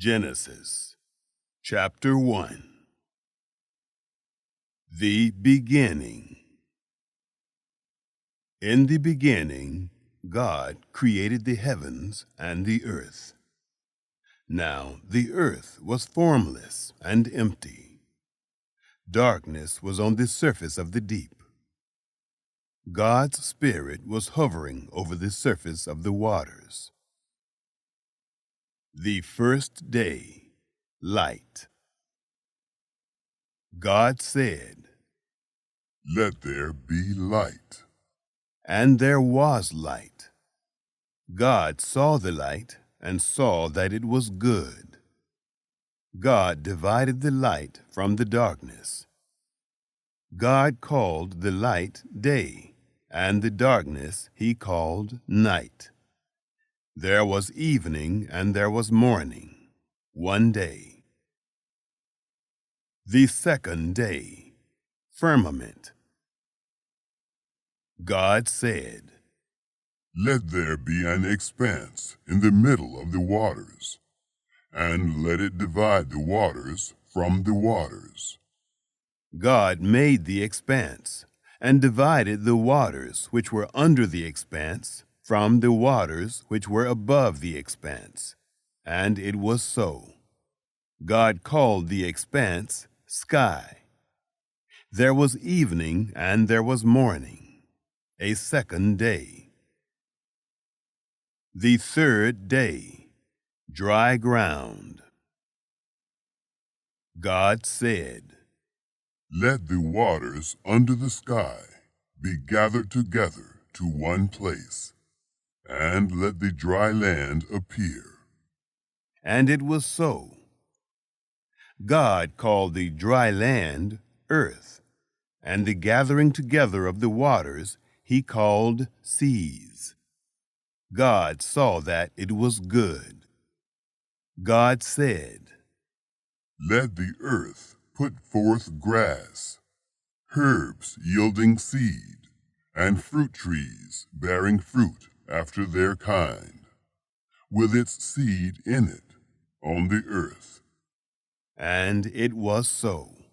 Genesis, chapter 1. The beginning. In the beginning, God created the heavens and the earth. Now the earth was formless and empty. Darkness was on the surface of the deep. God's Spirit was hovering over the surface of the waters. The first day, light. God said, "Let there be light." and there was light. God saw the light and saw that it was good. God divided the light from the darkness. God called the light day, and the darkness he called night. There was evening and there was morning, one day. The second day, firmament. God said, "Let there be an expanse in the middle of the waters, and let it divide the waters from the waters." God made the expanse, and divided the waters which were under the expanse from the waters which were above the expanse. And it was so. God called the expanse sky. There was evening and there was morning, a second day. The third day, dry ground. God said, "Let the waters under the sky be gathered together to one place, and let the dry land appear." and it was so. God called the dry land earth, and the gathering together of the waters he called seas. God saw that it was good. God said, "Let the earth put forth grass, herbs yielding seed, and fruit trees bearing fruit after their kind, with its seed in it, on the earth." and it was so.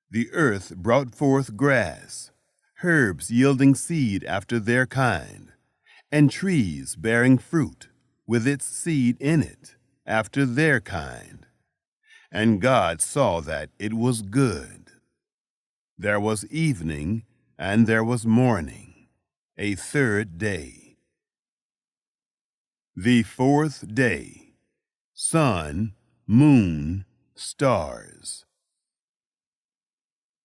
The earth brought forth grass, herbs yielding seed after their kind, and trees bearing fruit, with its seed in it, after their kind. And God saw that it was good. There was evening and there was morning, a third day. The fourth day, sun, moon, stars.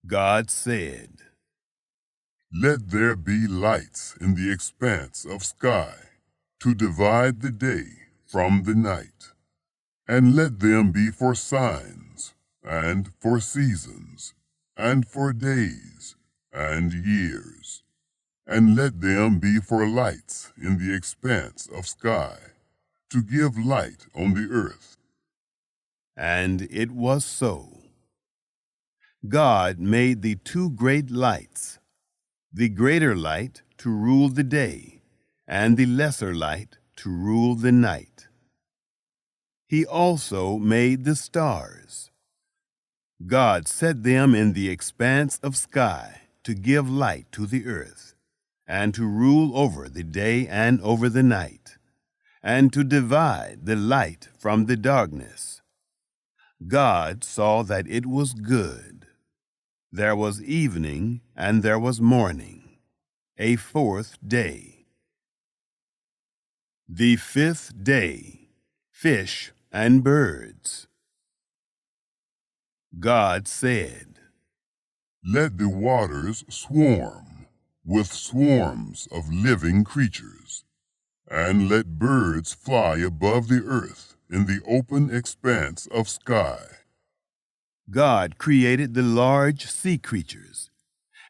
God said, "Let there be lights in the expanse of sky, to divide the day from the night, and let them be for signs, and for seasons, and for days, and years, and let them be for lights in the expanse of sky, to give light on the earth." and it was so. God made the two great lights, the greater light to rule the day, and the lesser light to rule the night. He also made the stars. God set them in the expanse of sky to give light to the earth, and to rule over the day and over the night, and to divide the light from the darkness. God saw that it was good. There was evening and there was morning, a fourth day. The fifth day, fish and birds. God said, "Let the waters swarm with swarms of living creatures, and let birds fly above the earth in the open expanse of sky." God created the large sea creatures,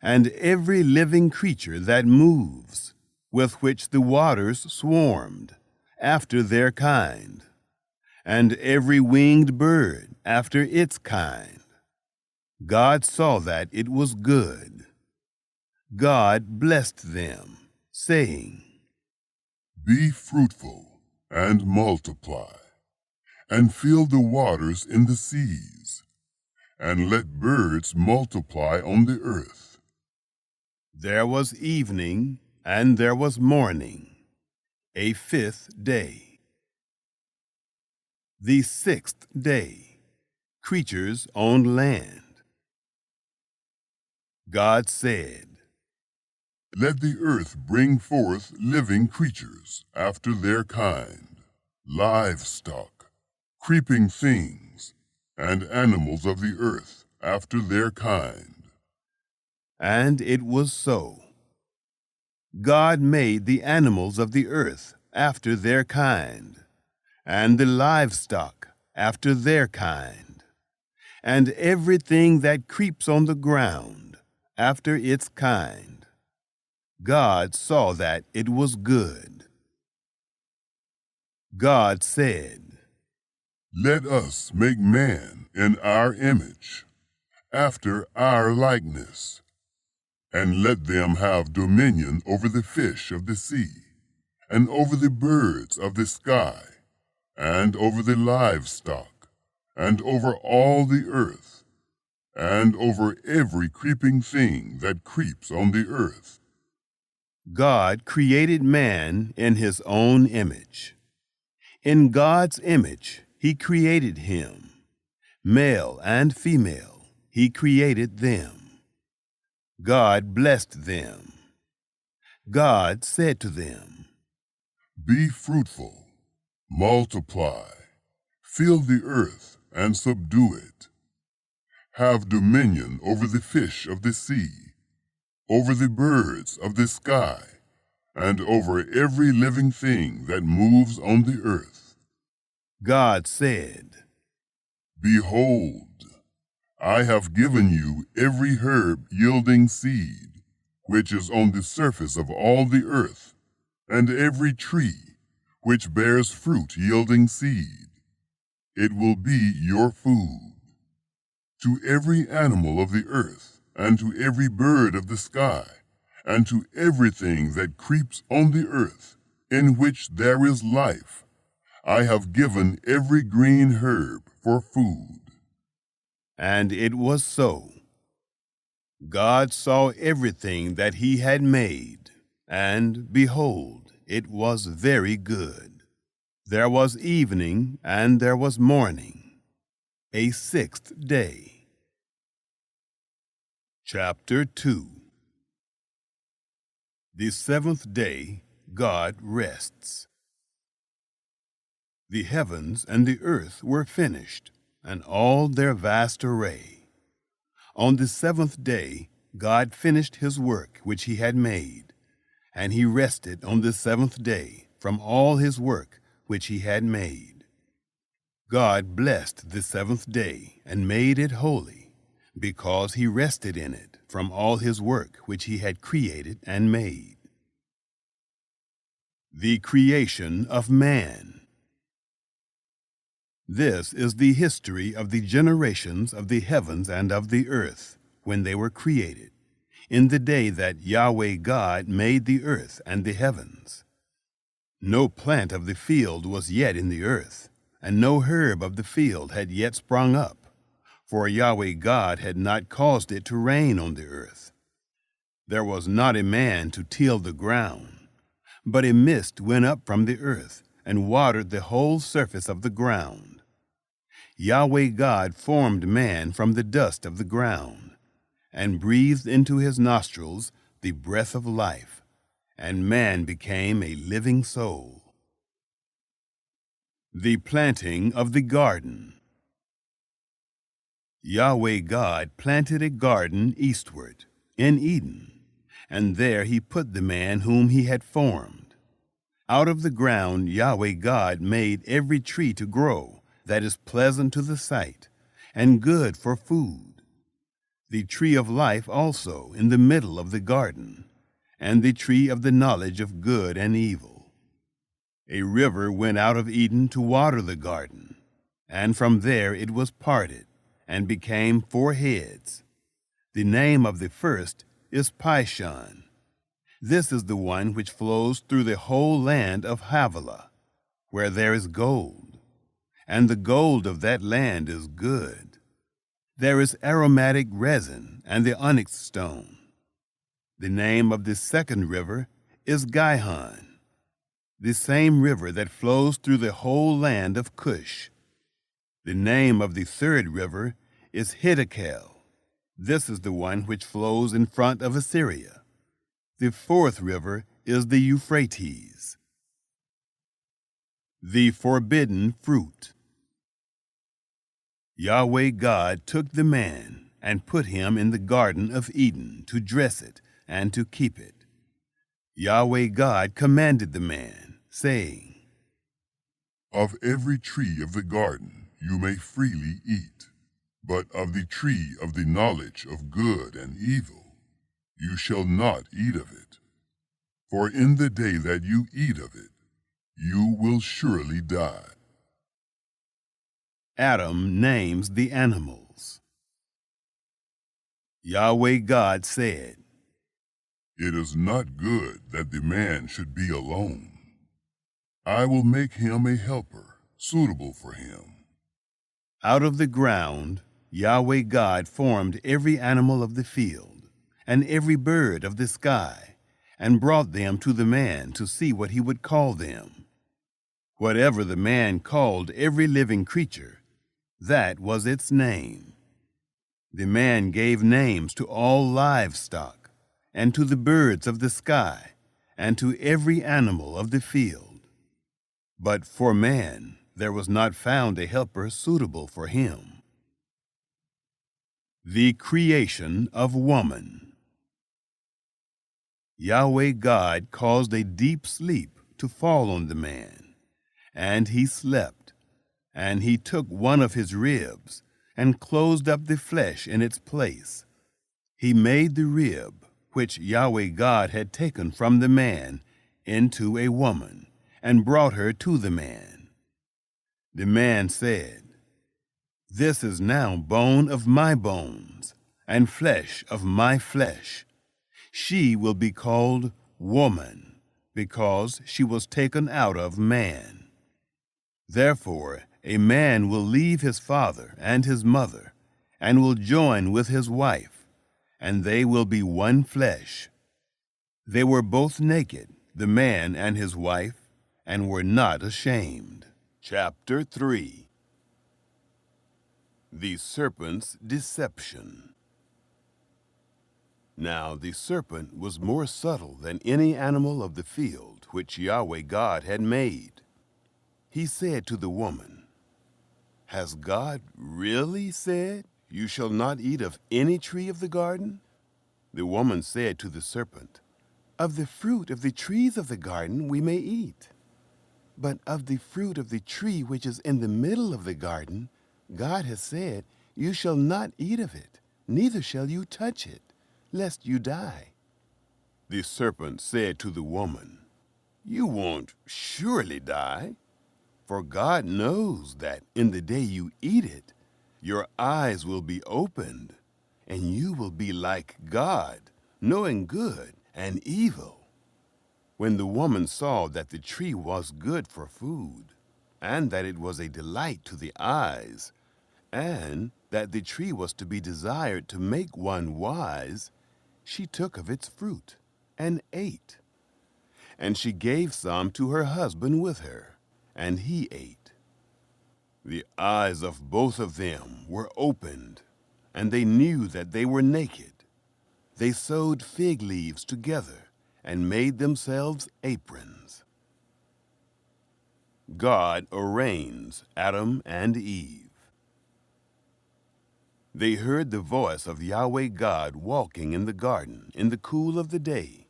and every living creature that moves, with which the waters swarmed, after their kind, and every winged bird after its kind. God saw that it was good. God blessed them, saying, "Be fruitful and multiply, and fill the waters in the seas, and let birds multiply on the earth. There was evening, and there was morning, a fifth day. The sixth day, creatures on land. God said, Let the earth bring forth living creatures after their kind, livestock, creeping things, and animals of the earth after their kind. And it was so. God made the animals of the earth after their kind, and the livestock after their kind, and everything that creeps on the ground after its kind. God saw that it was good. God said, Let us make man in our image, after our likeness, and let them have dominion over the fish of the sea, and over the birds of the sky, and over the livestock, and over all the earth, and over every creeping thing that creeps on the earth. God created man in his own image. In God's image, he created him. Male and female, he created them. God blessed them. God said to them, Be fruitful, multiply, fill the earth and subdue it. Have dominion over the fish of the sea, over the birds of the sky, and over every living thing that moves on the earth. God said, Behold, I have given you every herb yielding seed, which is on the surface of all the earth, and every tree which bears fruit yielding seed. It will be your food. To every animal of the earth, and to every bird of the sky, and to everything that creeps on the earth, in which there is life, I have given every green herb for food. And it was so. God saw everything that he had made, and behold, it was very good. There was evening, and there was morning, a sixth day. Chapter 2. The seventh day, God rests. The heavens and the earth were finished, and all their vast array. On the seventh day, God finished his work which he had made, and he rested on the seventh day from all his work which he had made. God blessed the seventh day and made it holy, because he rested in it from all his work which he had created and made. The creation of man. This is the history of the generations of the heavens and of the earth, when they were created, in the day that Yahweh God made the earth and the heavens. No plant of the field was yet in the earth, and no herb of the field had yet sprung up, for Yahweh God had not caused it to rain on the earth. There was not a man to till the ground, but a mist went up from the earth and watered the whole surface of the ground. Yahweh God formed man from the dust of the ground, and breathed into his nostrils the breath of life, and man became a living soul. The planting of the garden. Yahweh God planted a garden eastward, in Eden, and there he put the man whom he had formed. Out of the ground Yahweh God made every tree to grow that is pleasant to the sight, and good for food. The tree of life also in the middle of the garden, and the tree of the knowledge of good and evil. A river went out of Eden to water the garden, and from there it was parted, and became 4 heads. The name of the first is Pishon. This is the one which flows through the whole land of Havilah, where there is gold. and the gold of that land is good. There is aromatic resin and the onyx stone. The name of the second river is Gihon, the same river that flows through the whole land of Cush. The name of the third river is Hiddekel. This is the one which flows in front of Assyria. The fourth river is the Euphrates. The forbidden fruit. Yahweh God took the man and put him in the Garden of Eden to dress it and to keep it. Yahweh God commanded the man, saying, Of every tree of the garden you may freely eat, but of the tree of the knowledge of good and evil you shall not eat of it. For in the day that you eat of it, you will surely die. Adam names the animals. Yahweh God said, It is not good that the man should be alone. I will make him a helper suitable for him. Out of the ground, Yahweh God formed every animal of the field and every bird of the sky, and brought them to the man to see what he would call them. Whatever the man called every living creature, that was its name. The man gave names to all livestock, and to the birds of the sky, and to every animal of the field. But for man there was not found a helper suitable for him. The creation of woman. Yahweh God caused a deep sleep to fall on the man, and he slept, and he took one of his ribs and closed up the flesh in its place. He made the rib, which Yahweh God had taken from the man, into a woman, and brought her to the man. The man said, This is now bone of my bones, and flesh of my flesh. She will be called woman, because she was taken out of man. Therefore, a man will leave his father and his mother, and will join with his wife, and they will be one flesh. They were both naked, the man and his wife, and were not ashamed. Chapter 3. The Serpent's Deception. Now the serpent was more subtle than any animal of the field which Yahweh God had made. He said to the woman, Has God really said, You shall not eat of any tree of the garden? The woman said to the serpent, Of the fruit of the trees of the garden we may eat. But of the fruit of the tree which is in the middle of the garden, God has said, You shall not eat of it, neither shall you touch it, lest you die. The serpent said to the woman, You won't surely die, for God knows that in the day you eat it, your eyes will be opened, and you will be like God, knowing good and evil. When the woman saw that the tree was good for food, and that it was a delight to the eyes, and that the tree was to be desired to make one wise, she took of its fruit and ate. And she gave some to her husband with her, and he ate. The eyes of both of them were opened, and they knew that they were naked. They sewed fig leaves together and made themselves aprons. God arraigns Adam and Eve. They heard the voice of Yahweh God walking in the garden in the cool of the day,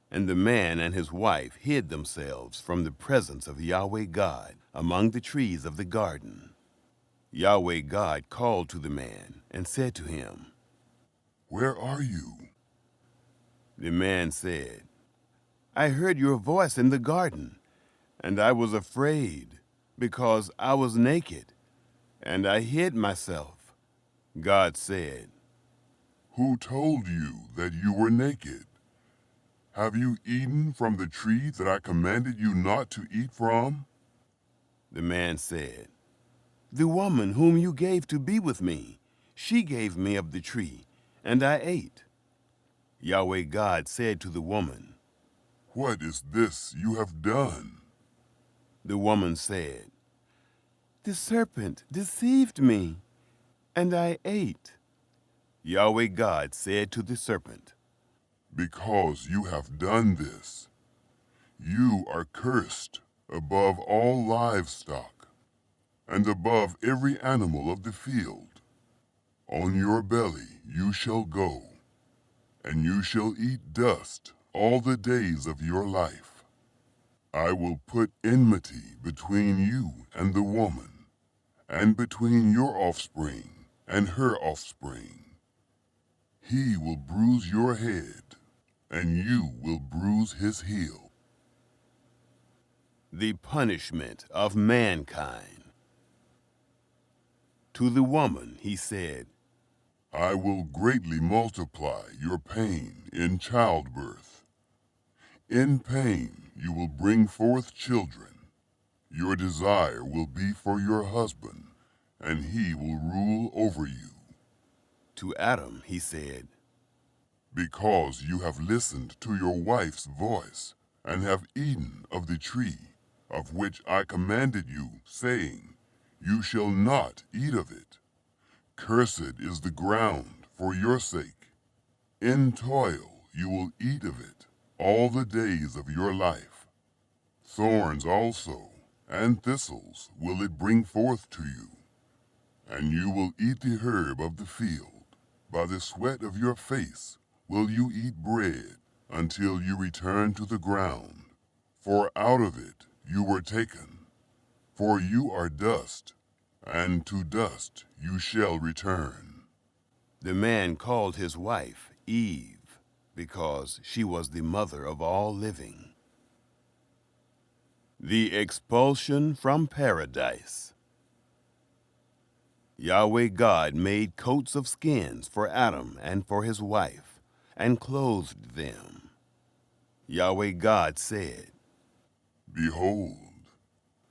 and the man and his wife hid themselves from the presence of Yahweh God among the trees of the garden. Yahweh God called to the man and said to him, Where are you? The man said, I heard your voice in the garden, and I was afraid, because I was naked, and I hid myself. God said, Who told you that you were naked? Have you eaten from the tree that I commanded you not to eat from? The man said, The woman whom you gave to be with me, she gave me of the tree, and I ate. Yahweh God said to the woman, What is this you have done? The woman said, The serpent deceived me, and I ate. Yahweh God said to the serpent, Because you have done this, you are cursed above all livestock, and above every animal of the field. On your belly you shall go, and you shall eat dust all the days of your life. I will put enmity between you and the woman, and between your offspring and her offspring. He will bruise your head, and you will bruise his heel. The punishment of mankind. To the woman he said, I will greatly multiply your pain in childbirth. In pain you will bring forth children. Your desire will be for your husband, and he will rule over you. To Adam he said, Because you have listened to your wife's voice, and have eaten of the tree, of which I commanded you, saying, You shall not eat of it. Cursed is the ground for your sake. In toil you will eat of it all the days of your life. Thorns also and thistles will it bring forth to you. And you will eat the herb of the field. By the sweat of your face will you eat bread until you return to the ground. For out of it you were taken. For you are dust, and to dust you shall return. The man called his wife Eve, because she was the mother of all living. The expulsion from paradise. Yahweh God made coats of skins for Adam and for his wife, and clothed them. Yahweh God said, Behold,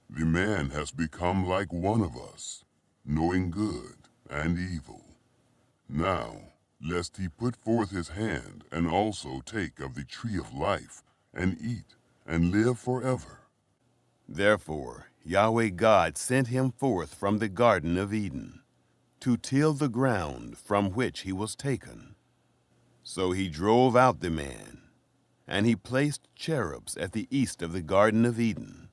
the man has become like one of us, knowing good and evil. Now, lest he put forth his hand and also take of the tree of life, and eat, and live forever. Therefore Yahweh God sent him forth from the Garden of Eden, to till the ground from which he was taken. So he drove out the man, and he placed cherubs at the east of the Garden of Eden,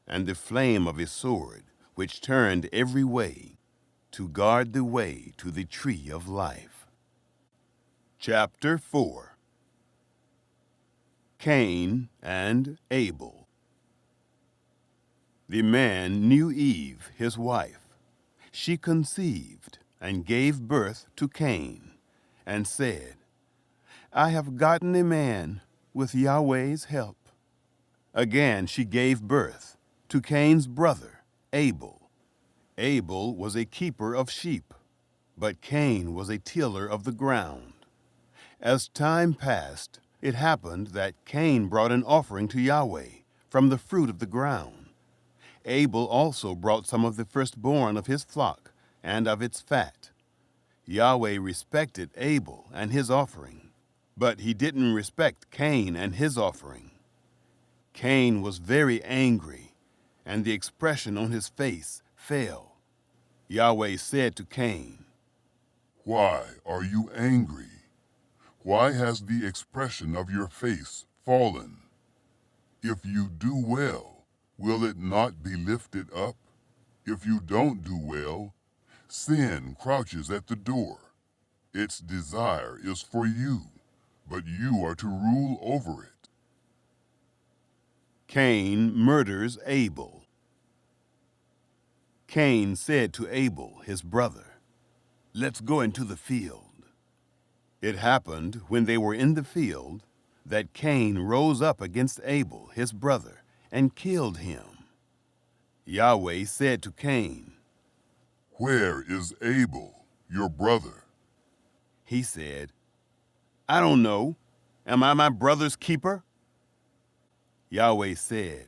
and the flame of his sword, which turned every way, to guard the way to the tree of life. Chapter 4. Cain and Abel. The man knew Eve, his wife. She conceived and gave birth to Cain, and said, I have gotten a man with Yahweh's help. Again she gave birth to Cain's brother, Abel. Abel was a keeper of sheep, but Cain was a tiller of the ground. As time passed, it happened that Cain brought an offering to Yahweh from the fruit of the ground. Abel also brought some of the firstborn of his flock and of its fat. Yahweh respected Abel and his offering, but he didn't respect Cain and his offering. Cain was very angry, and the expression on his face fell. Yahweh said to Cain, Why are you angry? Why has the expression of your face fallen? If you do well, will it not be lifted up? If you don't do well, sin crouches at the door. Its desire is for you, but you are to rule over it. Cain murders Abel. Cain said to Abel, his brother, Let's go into the field. It happened, when they were in the field, that Cain rose up against Abel, his brother, and killed him. Yahweh said to Cain, Where is Abel, your brother? He said, I don't know. Am I my brother's keeper? Yahweh said,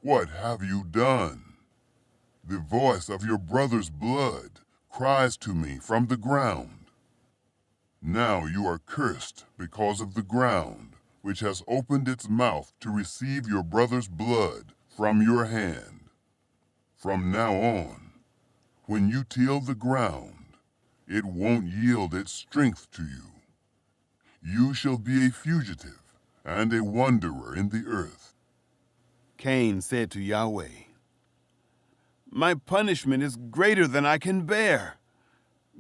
What have you done? The voice of your brother's blood cries to me from the ground. Now you are cursed because of the ground, which has opened its mouth to receive your brother's blood from your hand. From now on, when you till the ground, it won't yield its strength to you. You shall be a fugitive and a wanderer in the earth. Cain said to Yahweh, "My punishment is greater than I can bear.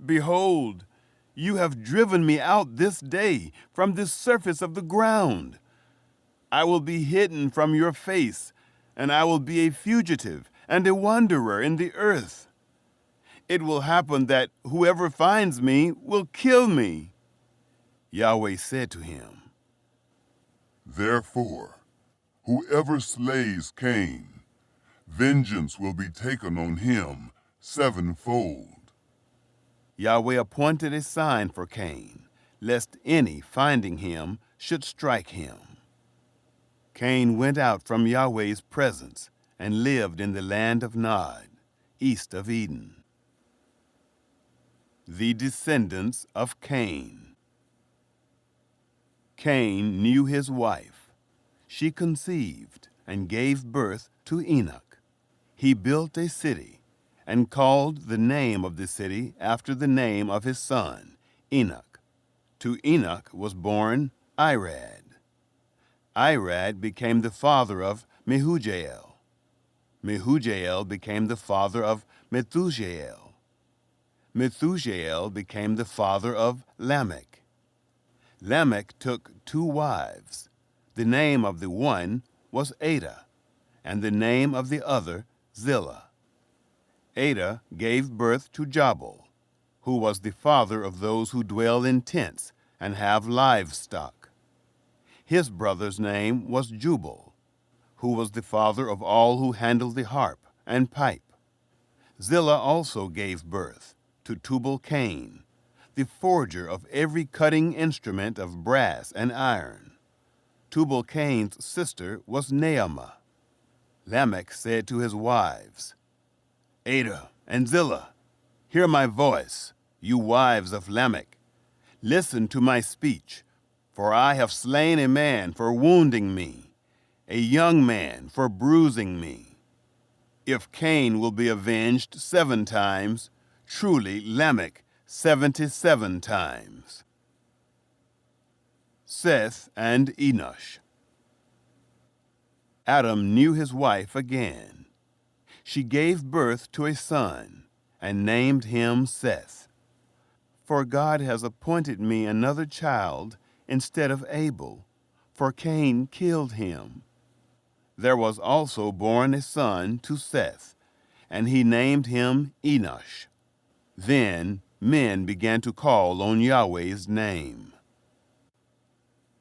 Behold, you have driven me out this day from the surface of the ground. I will be hidden from your face, and I will be a fugitive and a wanderer in the earth. It will happen that whoever finds me will kill me." Yahweh said to him, Therefore, whoever slays Cain, vengeance will be taken on him sevenfold. Yahweh appointed a sign for Cain, lest any finding him should strike him. Cain went out from Yahweh's presence and lived in the land of Nod, east of Eden. The descendants of Cain. Cain knew his wife. She conceived and gave birth to Enoch. He built a city and called the name of the city after the name of his son, Enoch. To Enoch was born Irad. Irad became the father of Mehujael. Mehujael became the father of Methujael. Methujael became the father of Lamech. Lamech took 2 wives. The name of the one was Ada, and the name of the other Zillah. Ada gave birth to Jabal, who was the father of those who dwell in tents and have livestock. His brother's name was Jubal, who was the father of all who handle the harp and pipe. Zillah also gave birth to Tubal-Cain, the forger of every cutting instrument of brass and iron. Tubal-Cain's sister was Naamah. Lamech said to his wives, "Ada and Zillah, hear my voice, you wives of Lamech. Listen to my speech, for I have slain a man for wounding me, a young man for bruising me. If Cain will be avenged 7 times, truly Lamech 77 times. Seth and Enosh. Adam knew his wife again. She gave birth to a son and named him Seth. For God has appointed me another child instead of Abel, for Cain killed him. There was also born a son to Seth, and he named him Enosh. Then men began to call on Yahweh's name.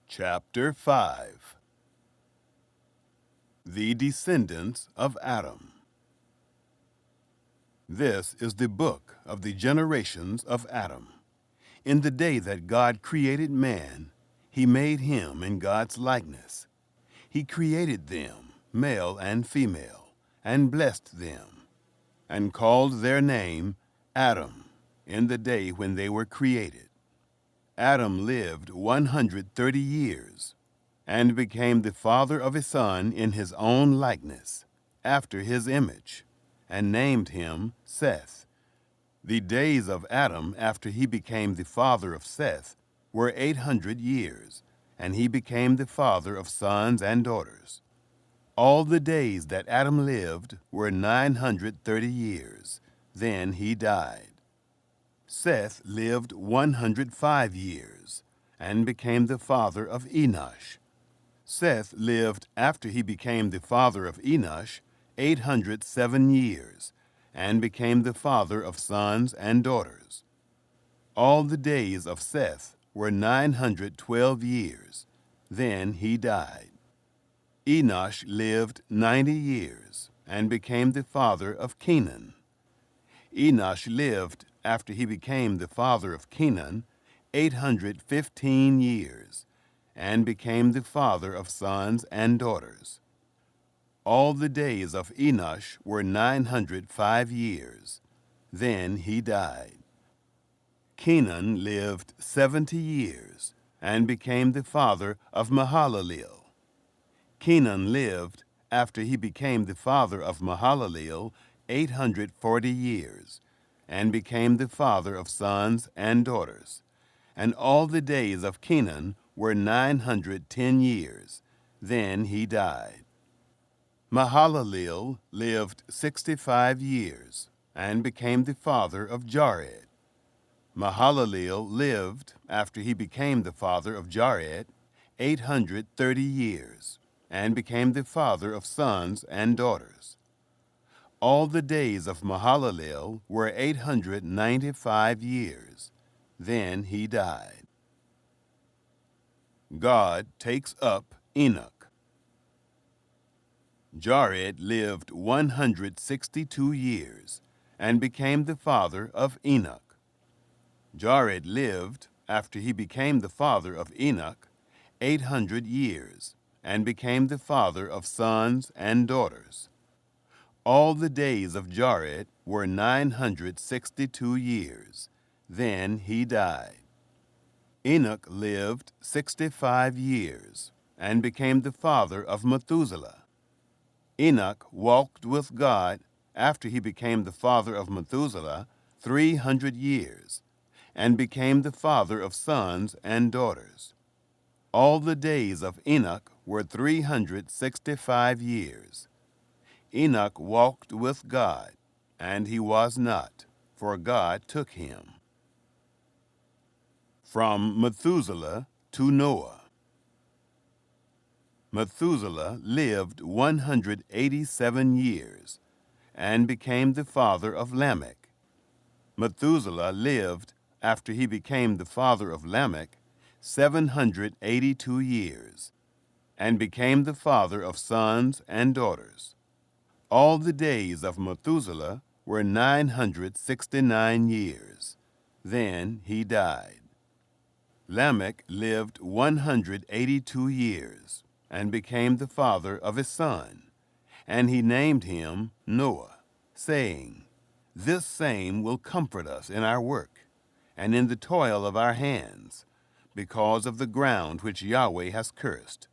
Chapter 5. The Descendants of Adam. This is the book of the generations of Adam. In the day that God created man, he made him in God's likeness. He created them, male and female, and blessed them, and called their name Adam in the day when they were created. Adam lived 130 years and became the father of a son in his own likeness, after his image, and named him Seth. The days of Adam after he became the father of Seth were 800 years, and he became the father of sons and daughters. All the days that Adam lived were 930 years. Then he died. Seth lived 105 years and became the father of Enosh. Seth lived after he became the father of Enosh 807 years and became the father of sons and daughters. All the days of Seth were 912 years. Then he died. Enosh lived 90 years and became the father of Kenan. Enosh lived after he became the father of Kenan 815 years and became the father of sons and daughters. All the days of Enosh were 905 years. Then he died. Kenan lived 70 years and became the father of Mahalalel. Kenan lived, after he became the father of Mahalalel, 840 years, and became the father of sons and daughters. And all the days of Kenan were 910 years. Then he died. Mahalalel lived 65 years, and became the father of Jared. Mahalalel lived, after he became the father of Jared, 830 years, and became the father of sons and daughters. All the days of Mahalalel were 895 years. Then he died. God takes up Enoch. Jared lived 162 years, and became the father of Enoch. Jared lived, after he became the father of Enoch, 800 years, and became the father of sons and daughters. All the days of Jared were 962 years. Then he died. Enoch lived 65 years, and became the father of Methuselah. Enoch walked with God, after he became the father of Methuselah, 300 years, and became the father of sons and daughters. All the days of Enoch were 365 years. Enoch walked with God, and he was not, for God took him. From Methuselah to Noah. Methuselah lived 187 years, and became the father of Lamech. Methuselah lived, after he became the father of Lamech, 782 years, and became the father of sons and daughters. All the days of Methuselah were 969 years. Then he died. Lamech lived 182 years, and became the father of a son, and he named him Noah, saying, "This same will comfort us in our work, and in the toil of our hands, because of the ground which Yahweh has cursed."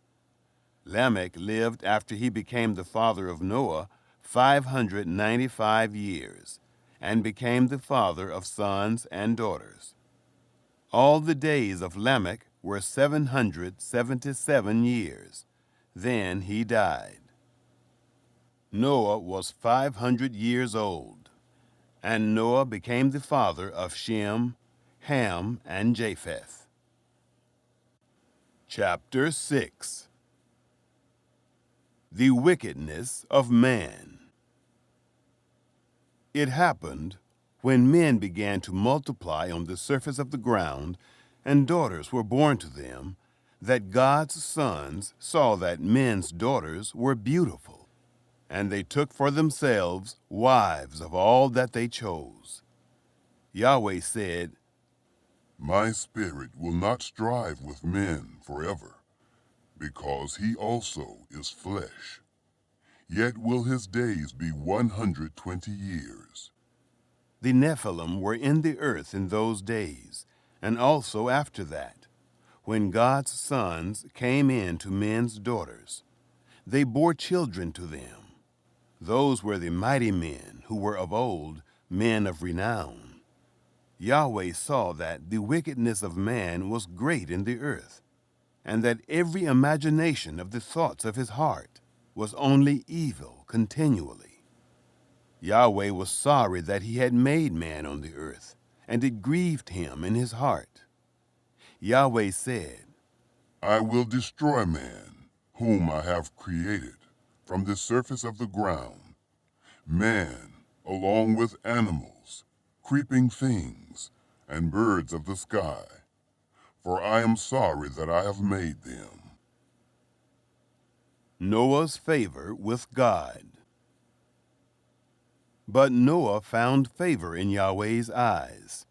Lamech lived, after he became the father of Noah, 595 years, and became the father of sons and daughters. All the days of Lamech were 777 years. Then he died. Noah was 500 years old, and Noah became the father of Shem, Ham, and Japheth. Chapter 6. The Wickedness of Man. It happened, when men began to multiply on the surface of the ground, and daughters were born to them, that God's sons saw that men's daughters were beautiful, and they took for themselves wives of all that they chose. Yahweh said, My spirit will not strive with men forever, because he also is flesh. Yet will his days be 120 years. The Nephilim were in the earth in those days, and also after that, when God's sons came in to men's daughters. They bore children to them. Those were the mighty men who were of old, men of renown. Yahweh saw that the wickedness of man was great in the earth, and that every imagination of the thoughts of his heart was only evil continually. Yahweh was sorry that he had made man on the earth, and it grieved him in his heart. Yahweh said, I will destroy man, whom I have created, from the surface of the ground, man, along with animals, creeping things, and birds of the sky, for I am sorry that I have made them. Noah's favor with God. But Noah found favor in Yahweh's eyes.